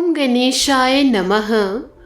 ओम गणेशाय नमः।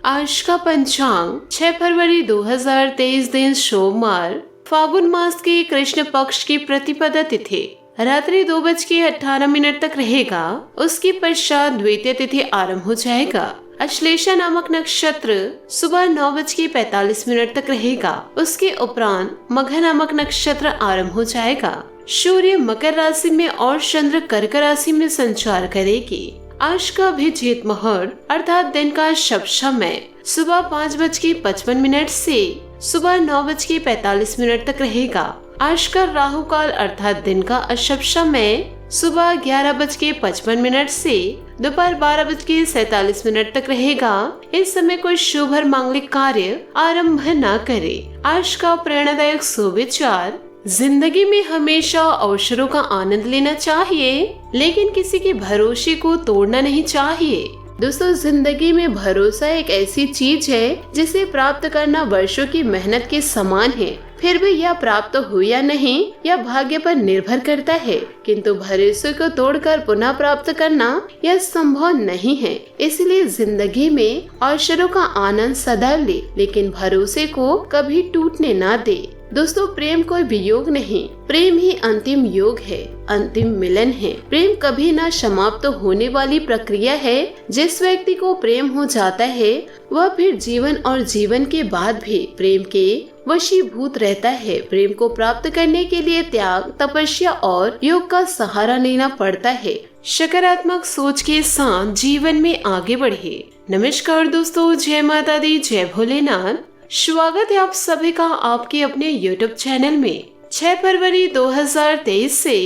आज का पंचांग 6 फरवरी 2023 दिन सोमवार, फागुन मास के कृष्ण पक्ष की प्रतिपदा तिथि रात्रि 2:18 तक रहेगा। उसके पश्चात द्वितीय तिथि आरंभ हो जाएगा। अश्लेषा नामक नक्षत्र सुबह 9:45 तक रहेगा। उसके उपरांत मघा नामक नक्षत्र आरंभ हो जाएगा। सूर्य मकर राशि में और चंद्र कर्क राशि में संचार करेगी। आज का अभिजीत मुहूर्त अर्थात दिन का शुभ समय सुबह 5:55 से सुबह 9:45 तक रहेगा। आज का राहु काल अर्थात दिन का अशुभ समय सुबह 11:55 से दोपहर 12:47 तक रहेगा। इस समय कोई शुभ और मांगलिक कार्य आरंभ न करे। आज का प्रेरणादायक सुविचार, जिंदगी में हमेशा अवसरों का आनंद लेना चाहिए, लेकिन किसी के भरोसे को तोड़ना नहीं चाहिए। दोस्तों, जिंदगी में भरोसा एक ऐसी चीज है जिसे प्राप्त करना वर्षों की मेहनत के समान है। फिर भी यह प्राप्त हो या नहीं, यह भाग्य पर निर्भर करता है, किंतु भरोसे को तोड़कर पुनः प्राप्त करना यह संभव नहीं है। इसलिए जिंदगी में अवसरों का आनंद सदैव ले, लेकिन भरोसे को कभी टूटने ना दे। दोस्तों, प्रेम कोई वियोग नहीं, प्रेम ही अंतिम योग है, अंतिम मिलन है। प्रेम कभी ना समाप्त होने वाली प्रक्रिया है। जिस व्यक्ति को प्रेम हो जाता है वह फिर जीवन और जीवन के बाद भी प्रेम के वशीभूत रहता है। प्रेम को प्राप्त करने के लिए त्याग, तपस्या और योग का सहारा लेना पड़ता है। सकारात्मक सोच के साथ जीवन में आगे बढ़े। नमस्कार दोस्तों, जय माता दी, जय भोलेनाथ। स्वागत है आप सभी का आपके अपने YouTube चैनल में। 6 फरवरी 2023 से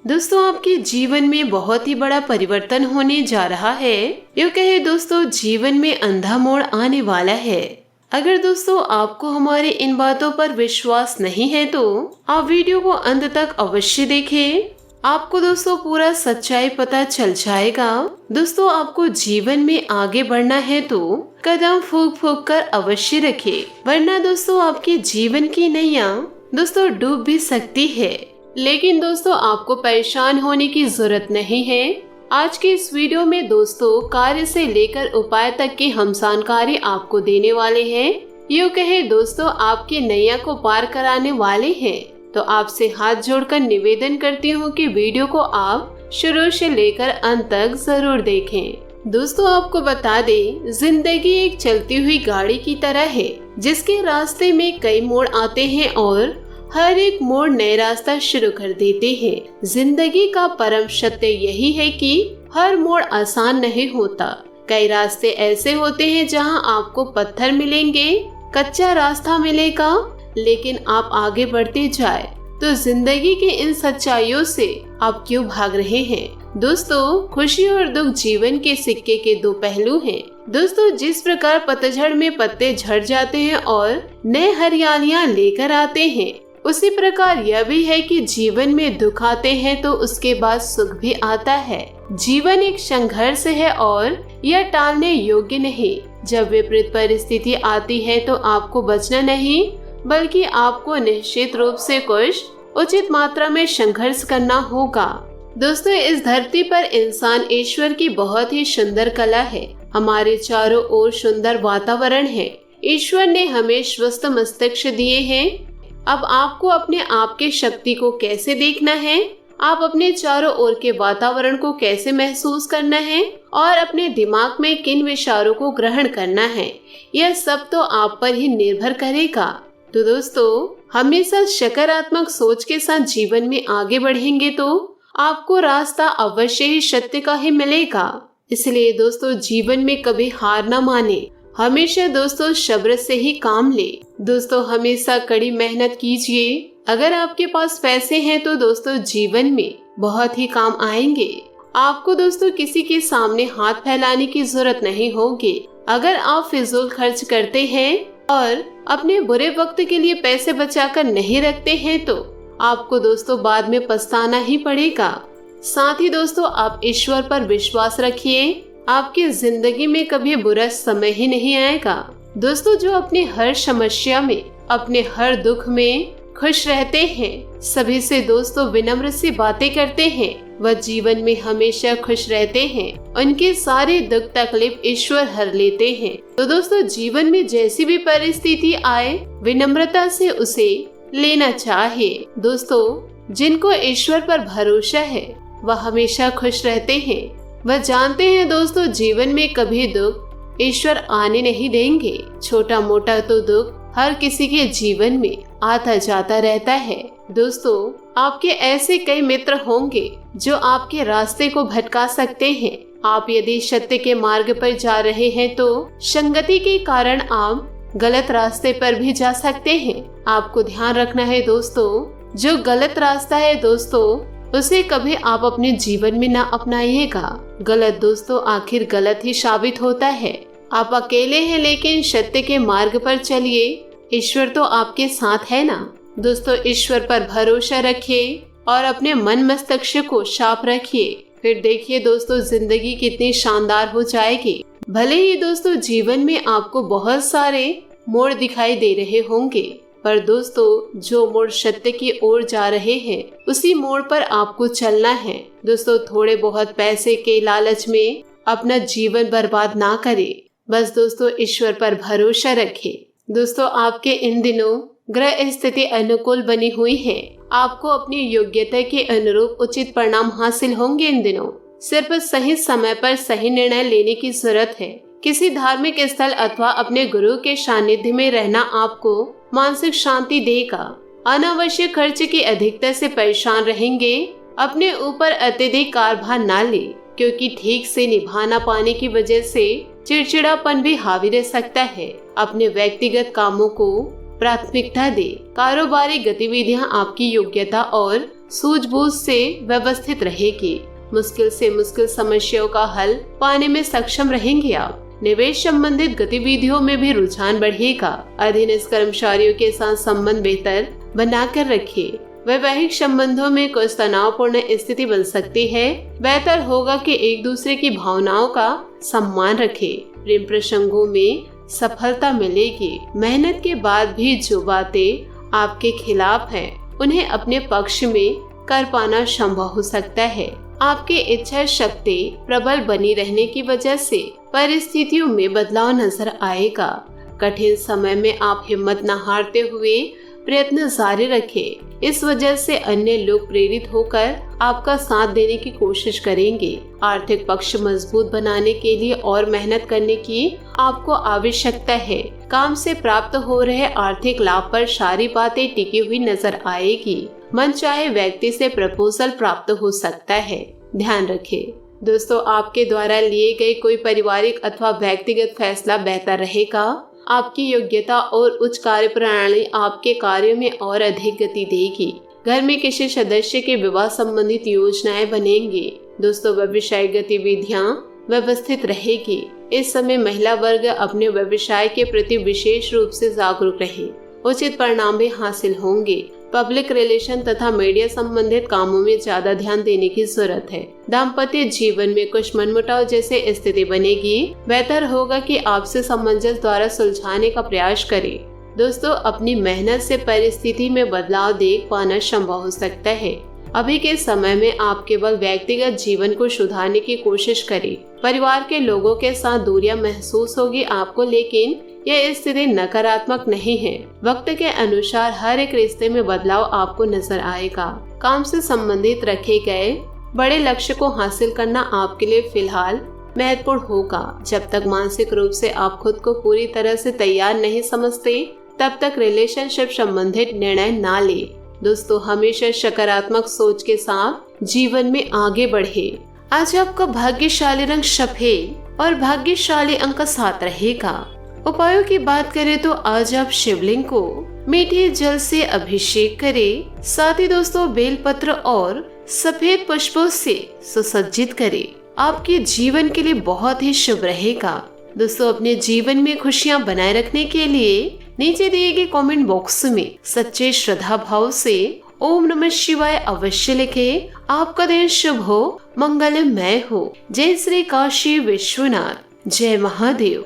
दोस्तों आपके जीवन में बहुत ही बड़ा परिवर्तन होने जा रहा है। यूँ कहे दोस्तों, जीवन में अंधा मोड़ आने वाला है। अगर दोस्तों आपको हमारे इन बातों पर विश्वास नहीं है तो आप वीडियो को अंत तक अवश्य देखें। आपको दोस्तों पूरा सच्चाई पता चल जाएगा। दोस्तों, आपको जीवन में आगे बढ़ना है तो कदम फूंक फूंक कर अवश्य रखें, वरना दोस्तों आपके जीवन की नैया दोस्तों डूब भी सकती है। लेकिन दोस्तों आपको परेशान होने की जरूरत नहीं है। आज के इस वीडियो में दोस्तों कार्य से लेकर उपाय तक की हम जानकारी आपको देने वाले हैं। यूँ कहे दोस्तों आपकी नैया को पार कराने वाले हैं। तो आपसे हाथ जोड़कर निवेदन करती हूँ कि वीडियो को आप शुरू से लेकर अंत तक जरूर देखें। दोस्तों आपको बता दें, जिंदगी एक चलती हुई गाड़ी की तरह है, जिसके रास्ते में कई मोड़ आते हैं और हर एक मोड़ नए रास्ता शुरू कर देते हैं। जिंदगी का परम सत्य यही है कि हर मोड़ आसान नहीं होता। कई रास्ते ऐसे होते हैं जहाँ आपको पत्थर मिलेंगे, कच्चा रास्ता मिलेगा, लेकिन आप आगे बढ़ते जाए। तो जिंदगी के इन सच्चाइयों से आप क्यों भाग रहे हैं? दोस्तों, खुशी और दुख जीवन के सिक्के के दो पहलू हैं। दोस्तों, जिस प्रकार पतझड़ में पत्ते झड़ जाते हैं और नए हरियालियां लेकर आते हैं, उसी प्रकार यह भी है कि जीवन में दुख आते हैं तो उसके बाद सुख भी आता है। जीवन एक संघर्ष है और यह टालने योग्य नहीं। जब विपरीत परिस्थिति आती है तो आपको बचना नहीं, बल्कि आपको निश्चित रूप से कुछ उचित मात्रा में संघर्ष करना होगा। दोस्तों, इस धरती पर इंसान ईश्वर की बहुत ही सुंदर कला है। हमारे चारों ओर सुंदर वातावरण है। ईश्वर ने हमें स्वस्थ मस्तिष्क दिए हैं। अब आपको अपने आप की शक्ति को कैसे देखना है, आप अपने चारों ओर के वातावरण को कैसे महसूस करना है और अपने दिमाग में किन विचारों को ग्रहण करना है, यह सब तो आप पर ही निर्भर करेगा। तो दोस्तों, हमेशा सकारात्मक सोच के साथ जीवन में आगे बढ़ेंगे तो आपको रास्ता अवश्य ही सत्य का ही मिलेगा। इसलिए दोस्तों जीवन में कभी हार ना माने, हमेशा दोस्तों सब्र से ही काम ले। दोस्तों, हमेशा कड़ी मेहनत कीजिए। अगर आपके पास पैसे हैं तो दोस्तों जीवन में बहुत ही काम आएंगे। आपको दोस्तों किसी के सामने हाथ फैलाने की जरूरत नहीं होगी। अगर आप फिजूल खर्च करते हैं और अपने बुरे वक्त के लिए पैसे बचाकर नहीं रखते हैं तो आपको दोस्तों बाद में पछताना ही पड़ेगा। साथ ही दोस्तों आप ईश्वर पर विश्वास रखिए। आपकी जिंदगी में कभी बुरा समय ही नहीं आएगा। दोस्तों, जो अपने हर समस्या में, अपने हर दुख में खुश रहते हैं, सभी से दोस्तों विनम्र सी बातें करते हैं, वह जीवन में हमेशा खुश रहते हैं। उनके सारे दुख तकलीफ ईश्वर हर लेते हैं। तो दोस्तों जीवन में जैसी भी परिस्थिति आए, विनम्रता से उसे लेना चाहिए। दोस्तों जिनको ईश्वर पर भरोसा है वह हमेशा खुश रहते हैं। वह जानते हैं दोस्तों जीवन में कभी दुख ईश्वर आने नहीं देंगे। छोटा मोटा तो दुख हर किसी के जीवन में आता जाता रहता है। दोस्तों आपके ऐसे कई मित्र होंगे जो आपके रास्ते को भटका सकते हैं। आप यदि सत्य के मार्ग पर जा रहे हैं तो संगति के कारण आप गलत रास्ते पर भी जा सकते हैं। आपको ध्यान रखना है दोस्तों, जो गलत रास्ता है दोस्तों उसे कभी आप अपने जीवन में ना अपनाइएगा। गलत दोस्तों आखिर गलत ही साबित होता है। आप अकेले हैं लेकिन सत्य के मार्ग पर चलिए, ईश्वर तो आपके साथ है ना। दोस्तों ईश्वर पर भरोसा रखिए और अपने मन मस्तिष्क को साफ रखिए, फिर देखिए दोस्तों जिंदगी कितनी शानदार हो जाएगी। भले ही दोस्तों जीवन में आपको बहुत सारे मोड़ दिखाई दे रहे होंगे, पर दोस्तों जो मोड़ सत्य की ओर जा रहे हैं उसी मोड़ पर आपको चलना है। दोस्तों थोड़े बहुत पैसे के लालच में अपना जीवन बर्बाद ना करें, बस दोस्तों ईश्वर पर भरोसा रखें। दोस्तों आपके इन दिनों ग्रह स्थिति अनुकूल बनी हुई है। आपको अपनी योग्यता के अनुरूप उचित परिणाम हासिल होंगे। इन दिनों सिर्फ सही समय पर सही निर्णय लेने की जरूरत है। किसी धार्मिक स्थल अथवा अपने गुरु के सानिध्य में रहना आपको मानसिक शांति देगा। अनावश्यक खर्च की अधिकता से परेशान रहेंगे। अपने ऊपर अत्यधिक कारभार ना ले, क्योंकि ठीक से निभा ना पाने की वजह से चिड़चिड़ापन भी हावी रह सकता है। अपने व्यक्तिगत कामों को प्राथमिकता दे। कारोबारी गतिविधियां आपकी योग्यता और सूझबूझ से व्यवस्थित रहेगी। मुश्किल से मुश्किल समस्याओं का हल पाने में सक्षम रहेंगे आप। निवेश संबंधित गतिविधियों में भी रुझान बढ़ेगा। अधीनस्थ कर्मचारियों के साथ संबंध बेहतर बनाकर रखिए। वैवाहिक संबंधों में कुछ तनावपूर्ण स्थिति बन सकती है। बेहतर होगा कि एक दूसरे की भावनाओं का सम्मान रखें। प्रेम प्रसंगों में सफलता मिलेगी। मेहनत के बाद भी जो बातें आपके खिलाफ हैं, उन्हें अपने पक्ष में कर पाना संभव हो सकता है। आपकी इच्छा शक्ति प्रबल बनी रहने की वजह से परिस्थितियों में बदलाव नजर आएगा। कठिन समय में आप हिम्मत न हारते हुए प्रयत्न जारी रखें। इस वजह से अन्य लोग प्रेरित होकर आपका साथ देने की कोशिश करेंगे। आर्थिक पक्ष मजबूत बनाने के लिए और मेहनत करने की आपको आवश्यकता है। काम से प्राप्त हो रहे आर्थिक लाभ पर सारी बातें टिकी हुई नजर आएगी। मन चाहे व्यक्ति से प्रपोजल प्राप्त हो सकता है। ध्यान रखें दोस्तों, आपके द्वारा लिए गए कोई पारिवारिक अथवा व्यक्तिगत फैसला बेहतर रहेगा। आपकी योग्यता और उच्च कार्य प्रणाली आपके कार्यों में और अधिक गति देगी। घर में किसी सदस्य के विवाह संबंधित योजनाएं बनेंगी। दोस्तों व्यवसायिक गतिविधियां व्यवस्थित रहेगी। इस समय महिला वर्ग अपने व्यवसाय के प्रति विशेष रूप से जागरूक रहे। उचित परिणाम भी हासिल होंगे। पब्लिक रिलेशन तथा मीडिया संबंधित कामों में ज्यादा ध्यान देने की जरूरत है। दाम्पत्य जीवन में कुछ मनमुटाव जैसे स्थिति बनेगी। बेहतर होगा कि आपसे सामंजस्य द्वारा सुलझाने का प्रयास करें। दोस्तों अपनी मेहनत से परिस्थिति में बदलाव देख पाना संभव हो सकता है। अभी के समय में आप केवल व्यक्तिगत जीवन को सुधारने की कोशिश करें। परिवार के लोगों के साथ दूरियां महसूस होगी आपको, लेकिन यह स्थिति नकारात्मक नहीं है। वक्त के अनुसार हर एक रिश्ते में बदलाव आपको नजर आएगा। काम से संबंधित रखे गए बड़े लक्ष्य को हासिल करना आपके लिए फिलहाल महत्वपूर्ण होगा। जब तक मानसिक रूप से आप खुद को पूरी तरह से तैयार नहीं समझते, तब तक रिलेशनशिप संबंधित निर्णय ना ले। दोस्तों हमेशा सकारात्मक सोच के साथ जीवन में आगे बढ़े। आज आपका भाग्यशाली रंग सफेद और भाग्यशाली अंक 7 रहेगा। उपायों की बात करें तो आज आप शिवलिंग को मीठे जल से अभिषेक करें। साथ ही दोस्तों बेलपत्र और सफेद पुष्पों से सुसज्जित करें। आपके जीवन के लिए बहुत ही शुभ रहेगा। दोस्तों अपने जीवन में खुशियां बनाए रखने के लिए नीचे दिए गए कमेंट बॉक्स में सच्चे श्रद्धा भाव से ओम नमः शिवाय अवश्य लिखें। आपका दिन शुभ हो, मंगलमय हो। जय श्री काशी विश्वनाथ, जय महादेव।